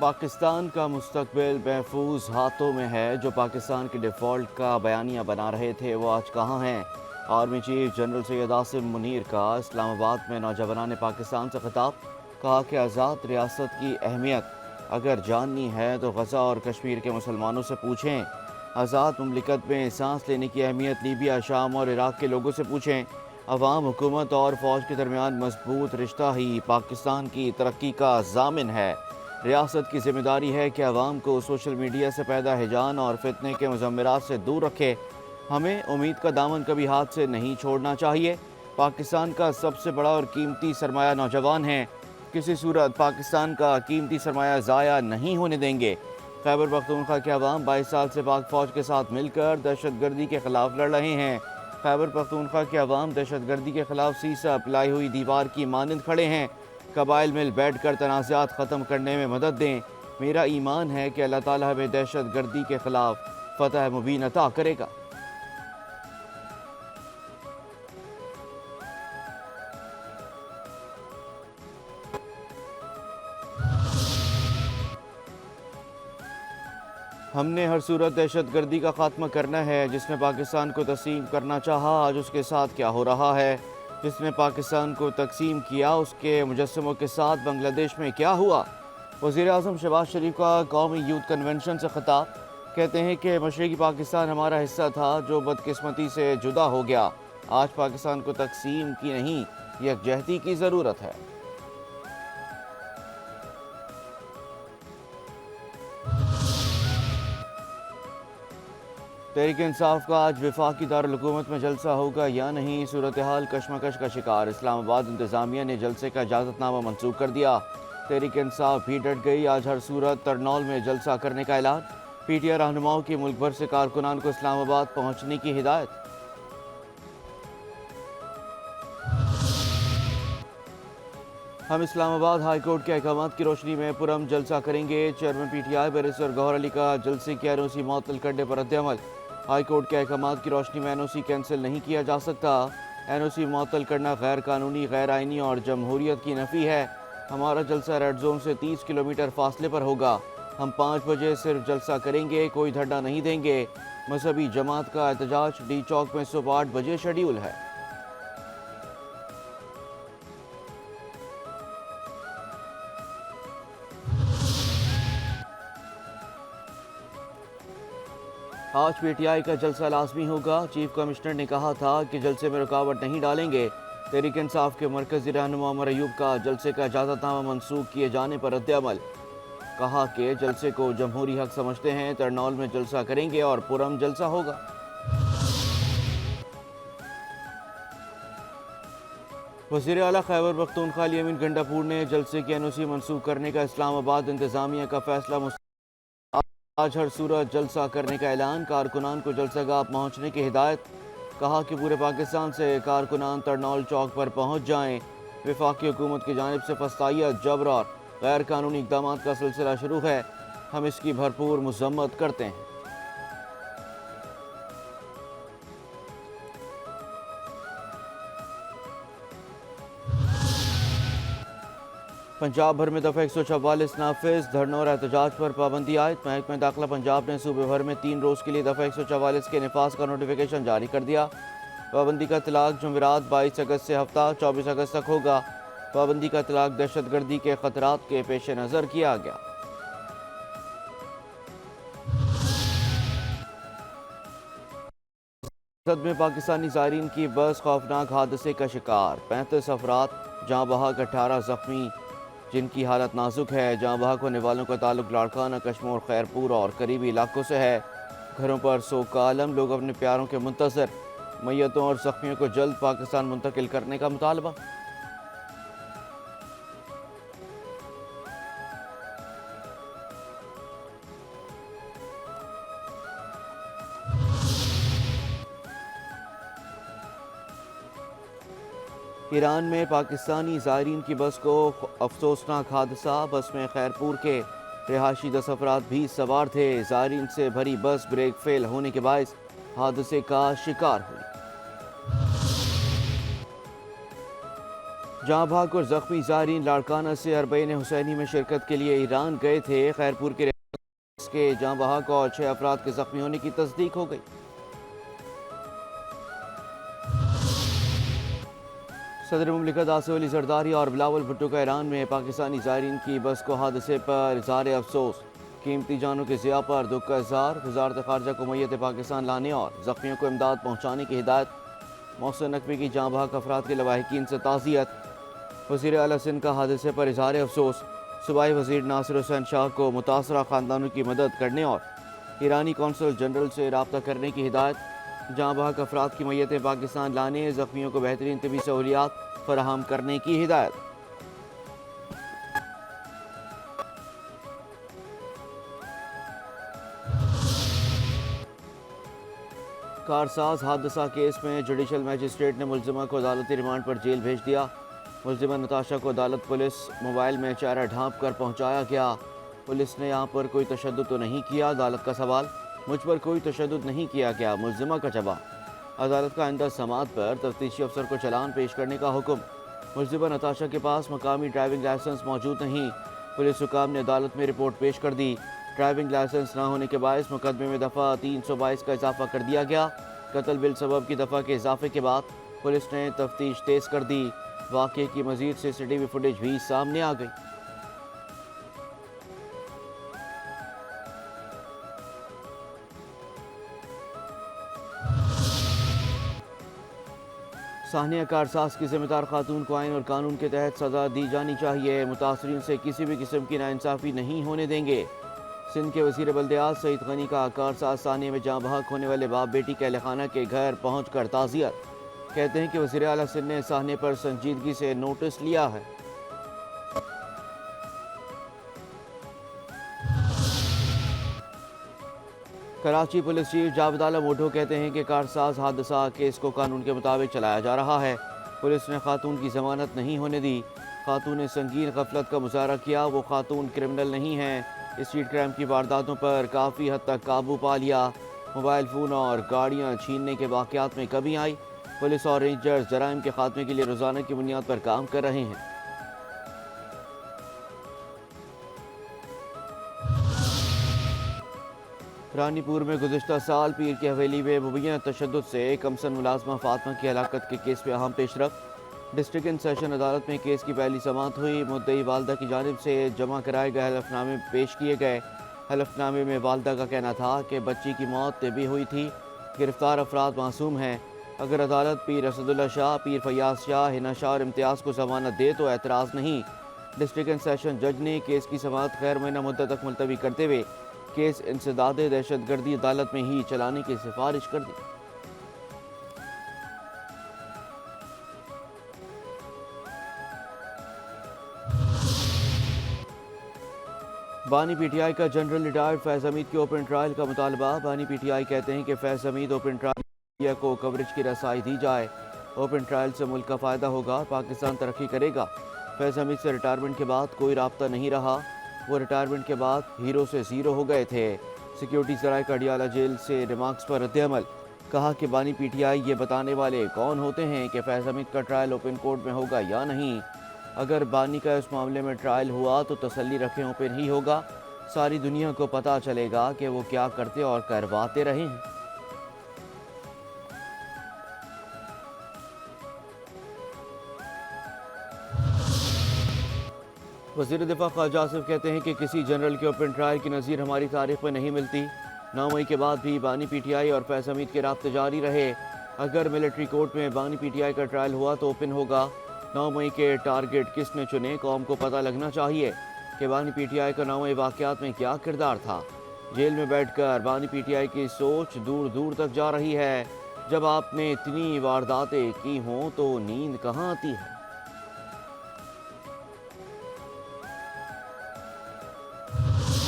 पाकिस्तान का मुस्तकबिल महफूज हाथों में है। जो पाकिस्तान के डिफ़ॉल्ट का बयानिया बना रहे थे वो आज कहाँ हैं? Army chief general Syed Asim Munir का इस्लामाबाद में नौजवानान पाकिस्तान से खिताब। कहा कि आज़ाद रियासत की अहमियत अगर जाननी है तो गज़ा और कश्मीर के मुसलमानों से पूछें। आज़ाद मुमलिकत में सांस लेने की अहमियत लीबिया, शाम और इराक़ के लोगों से पूछें। अवाम, हुकूमत और फ़ौज के दरमियान मजबूत रिश्ता ही पाकिस्तान की तरक्की का ज़ामिन है। रियासत की जिम्मेदारी है कि अवाम को सोशल मीडिया से पैदा हिजान और फितने के मुज़म्मिरात से दूर रखे। हमें उम्मीद का दामन कभी हाथ से नहीं छोड़ना चाहिए। पाकिस्तान का सबसे बड़ा और कीमती सरमाया नौजवान हैं। किसी सूरत पाकिस्तान का कीमती सरमाया ज़ाया नहीं होने देंगे। खैबर पख्तूनख्वा के अवाम 22 साल से पाक फ़ौज के साथ मिलकर दहशतगर्दी के ख़िलाफ़ लड़ रहे हैं। खैबर पख्तूनख्वा के अवाम दहशतगर्दी के ख़िलाफ़ सीसा पिलाई हुई दीवार की मानंद खड़े हैं। कबाइल मिल बैठ कर तनाज़ात ख़त्म करने में मदद दें। मेरा ईमान है कि अल्लाह ताला हमें दहशतगर्दी के ख़िलाफ़ फ़तह मुबीन अता करेगा। हमने हर सूरत दहशतगर्दी का खात्मा करना है। जिसने पाकिस्तान को तस्लीम करना चाहा आज उसके साथ क्या हो रहा है। जिसने पाकिस्तान को तकसीम किया उसके मुजस्समों के साथ बांग्लादेश में क्या हुआ। वज़ीर-ए-आज़म शहबाज शरीफ का कौमी यूथ कन्वेंशन से खिताब। कहते हैं कि मशरक़ी पाकिस्तान हमारा हिस्सा था जो बदकिस्मती से जुदा हो गया। आज पाकिस्तान को तकसीम की नहीं यकजहती की ज़रूरत है। तहरीक इंसाफ का आज वफाकी दारुल हुकूमत में जलसा होगा या नहीं, सूरत हाल कशमकश का शिकार। इस्लामाबाद इंतज़ामिया ने जलसे का इजाज़तनामा मंसूख कर दिया। तहरीक इंसाफ भी डट गई। आज हर सूरत तरनौल में जलसा करने का ऐलान। पीटीआई रहनुमाओं की मुल्क भर से कारकुनान को इस्लामाबाद पहुँचने की हिदायत। हम इस्लामाबाद हाई कोर्ट के अहकाम की रोशनी में पुरम जलसा करेंगे। चेयरमैन पीटीआई बैरिस्टर गौहर अली का जलसे की एनओसी मुअत्तल करने पर रद्द-ए-अमल। हाई कोर्ट के अहकाम की रोशनी में एनओसी कैंसिल नहीं किया जा सकता। एनओसी मुअत्तल करना गैर कानूनी, गैर आइनी और जमहूरियत की नफ़ी है। हमारा जलसा रेड जोन से 30 किलोमीटर फासले पर होगा। हम 5 बजे सिर्फ जलसा करेंगे, कोई धरना नहीं देंगे। मजहबी जमात का एहतजाज डी चौक में सुबह 8 बजे शेड्यूल है। आज पीटीआई का जलसा लाजमी होगा। चीफ कमिश्नर ने कहा था कि जलसे में रुकावट नहीं डालेंगे। तहरीक इंसाफ के मरकजी रहनुमा उमर अयूब का जलसे का इजाज़तनामा मंसूख किए जाने पर रद्द-ए-अमल। कहा कि जलसे को जमहूरी हक समझते हैं। तरनौल में जलसा करेंगे और पुरम जलसा होगा। वज़ीर आला खैबर पख्तूनख्वा अमीन गंडापुर ने जलसे की एनओसी मंसूख करने का इस्लामाबाद इंतज़ामिया का फैसला आज हर सूरत जलसा करने का ऐलान। कारकुनान को जलसागाह पहुँचने की हिदायत। कहा कि पूरे पाकिस्तान से कारकुनान तरनौल चौक पर पहुँच जाएँ। वफाकी हुकूमत की जानिब से फस्तायत, जबर और गैर कानूनी इक़दाम का सिलसिला शुरू है। हम इसकी भरपूर मज़म्मत करते हैं। पंजाब भर में दफ़ा 144 नाफिज। धरनों और एहतजाज पर पाबंदी आयद। महकमा दाखिला पंजाब ने सूबे भर में 3 रोज़ के लिए दफ़ा 144 के नफाज का नोटिफिकेशन जारी कर दिया। पाबंदी का इतलाक जुमेरात 22 अगस्त से हफ्ता 24 अगस्त तक होगा। पाबंदी का इतलाक दहशतगर्दी के खतरात के पेश नज़र किया गया। संसद में पाकिस्तानी ज़ायरीन की बस खौफनाक हादसे का शिकार। 35 अफराद जहाँ बहक, 18 ज़ख्मी जिनकी हालत नाजुक है। जहाँ बहक होने वालों का ताल्लुक लाड़काना, कश्मोर, खैरपुर और करीबी इलाकों से है। घरों पर सोग का आलम। लोग अपने प्यारों के मुंतज़र। मैयतों और ज़ख्मियों को जल्द पाकिस्तान मुंतकिल करने का मुतालबा। ईरान में पाकिस्तानी ज़ायरीन की बस को अफसोसनाक हादसा। बस में खैरपुर के रिहायशी 10 अफराद भी सवार थे। ज़ायरीन से भरी बस ब्रेक फेल होने के बायस हादसे का शिकार हुई। جہاں بھاگ اور زخمی زائرین لاڑکانہ سے اربعین حسینی میں شرکت کے لیے ایران گئے تھے۔ خیرپور کے کے جہاں بحق اور 6 افراد کے زخمی ہونے کی تصدیق ہو گئی۔ صدر مملکت آصف علی زرداری اور بلاول بھٹو کا ایران میں پاکستانی زائرین کی بس کو حادثے پر اظہار افسوس، قیمتی جانوں کے ضیاع پر دکھ کا اظہار، وزارت خارجہ کو میت پاکستان لانے اور زخمیوں کو امداد پہنچانے کی ہدایت۔ محسن نقوی کی جاں بحق افراد کے لواحقین سے تعزیت۔ وزیر اعلیٰ سندھ کا حادثے پر اظہار افسوس، صوبائی وزیر ناصر حسین شاہ کو متاثرہ خاندانوں کی مدد کرنے اور ایرانی کونسل جنرل سے رابطہ کرنے کی ہدایت۔ جاں بحق افراد کی میتیں پاکستان لانے، زخمیوں کو بہترین طبی سہولیات فراہم کرنے کی ہدایت۔ کارساز حادثہ کیس میں جوڈیشل میجسٹریٹ نے ملزمہ کو عدالتی ریمانڈ پر جیل بھیج دیا۔ ملزمہ نتاشا کو عدالت پولیس موبائل میں چہرہ ڈھانپ کر پہنچایا گیا۔ پولیس نے یہاں پر کوئی تشدد تو نہیں کیا؟ عدالت کا سوال۔ مجھ پر کوئی تشدد نہیں کیا گیا، ملزمہ کا جواب۔ عدالت کا آئندہ سماعت پر تفتیشی افسر کو چلان پیش کرنے کا حکم۔ ملزمہ نتاشا کے پاس مقامی ڈرائیونگ لائسنس موجود نہیں، پولیس حکام نے عدالت میں رپورٹ پیش کر دی۔ ڈرائیونگ لائسنس نہ ہونے کے باعث مقدمے میں دفعہ 322 کا اضافہ کر دیا گیا۔ قتل بالسبب کی دفعہ کے اضافے کے بعد پولیس نے تفتیش تیز کر دی۔ واقعے کی مزید CCTV فوٹیج بھی سامنے آ گئی۔ سانحہ کارساز کی ذمہ دار خاتون کو آئین اور قانون کے تحت سزا دی جانی چاہیے، متاثرین سے کسی بھی قسم کی ناانصافی نہیں ہونے دیں گے۔ سندھ کے وزیر بلدیات سعید غنی کا کارساز سانحہ میں جاں بحق ہونے والے باپ بیٹی کے اہل خانہ کے گھر پہنچ کر تعزیت۔ کہتے ہیں کہ وزیر اعلیٰ سندھ نے سانحے پر سنجیدگی سے نوٹس لیا ہے۔ کراچی پولیس چیف جاوید عالم اوڈھو کہتے ہیں کہ کارساز حادثہ کیس کو قانون کے مطابق چلایا جا رہا ہے۔ پولیس نے خاتون کی ضمانت نہیں ہونے دی۔ خاتون نے سنگین غفلت کا مظاہرہ کیا، وہ خاتون کرمنل نہیں ہیں۔ اسٹریٹ کرائم کی وارداتوں پر کافی حد تک قابو پا لیا۔ موبائل فون اور گاڑیاں چھیننے کے واقعات میں کمی آئی۔ پولیس اور رینجرز جرائم کے خاتمے کے لیے روزانہ کی بنیاد پر کام کر رہے ہیں۔ رانی پور میں گزشتہ سال پیر کی حویلی میں مبینہ تشدد سے کمسن ملازمہ فاطمہ کی ہلاکت کے کیس میں اہم پیش رفت۔ ڈسٹرکٹ اینڈ سیشن عدالت میں کیس کی پہلی سماعت ہوئی۔ مدعی والدہ کی جانب سے جمع کرائے گئے حلف نامے پیش کیے گئے۔ حلف نامے میں والدہ کا کہنا تھا کہ بچی کی موت طبی ہوئی تھی، گرفتار افراد معصوم ہیں۔ اگر عدالت پیر اسد اللہ شاہ، پیر فیاض شاہ، ہنا شاہ اور امتیاز کو ضمانت دے تو اعتراض نہیں۔ ڈسٹرکٹ اینڈ سیشن جج نے کیس کی سماعت غیر معینہ مدت تک ملتوی کرتے ہوئے کیس انسداد دہشت گردی عدالت میں ہی چلانے کی سفارش کر دی۔ بانی پی ٹی آئی کا جنرل ریٹائرڈ فیض حمید کے اوپن ٹرائل کا مطالبہ۔ بانی پی ٹی آئی کہتے ہیں کہ فیض حمید اوپن ٹرائل میڈیا کو کوریج کی رسائی دی جائے۔ اوپن ٹرائل سے ملک کا فائدہ ہوگا اور پاکستان ترقی کرے گا۔ فیض حمید سے ریٹائرمنٹ کے بعد کوئی رابطہ نہیں رہا، وہ ریٹائرمنٹ کے بعد ہیرو سے زیرو ہو گئے تھے۔ سیکیورٹی ذرائع کا اڈیالہ جیل سے ریمارکس پر رد عمل، کہا کہ بانی پی ٹی آئی یہ بتانے والے کون ہوتے ہیں کہ فیض حمید کا ٹرائل اوپن کورٹ میں ہوگا یا نہیں؟ اگر بانی کا اس معاملے میں ٹرائل ہوا تو تسلی رکھیں اوپن ہی ہوگا، ساری دنیا کو پتہ چلے گا کہ وہ کیا کرتے اور کرواتے رہے ہیں۔ وزیر دفاع خواجہ آصف کہتے ہیں کہ کسی جنرل کے اوپن ٹرائل کی نظیر ہماری تاریخ میں نہیں ملتی۔ 9 مئی کے بعد بھی بانی پی ٹی آئی اور فیض حمید کے رابطے جاری رہے۔ اگر ملٹری کورٹ میں بانی پی ٹی آئی کا ٹرائل ہوا تو اوپن ہوگا۔ 9 مئی کے ٹارگٹ کس نے چنے، قوم کو پتہ لگنا چاہیے کہ بانی پی ٹی آئی کا 9 مئی واقعات میں کیا کردار تھا۔ جیل میں بیٹھ کر بانی پی ٹی آئی کی سوچ دور دور تک جا رہی ہے۔ جب آپ نے اتنی وارداتیں کی ہوں تو نیند کہاں آتی ہے؟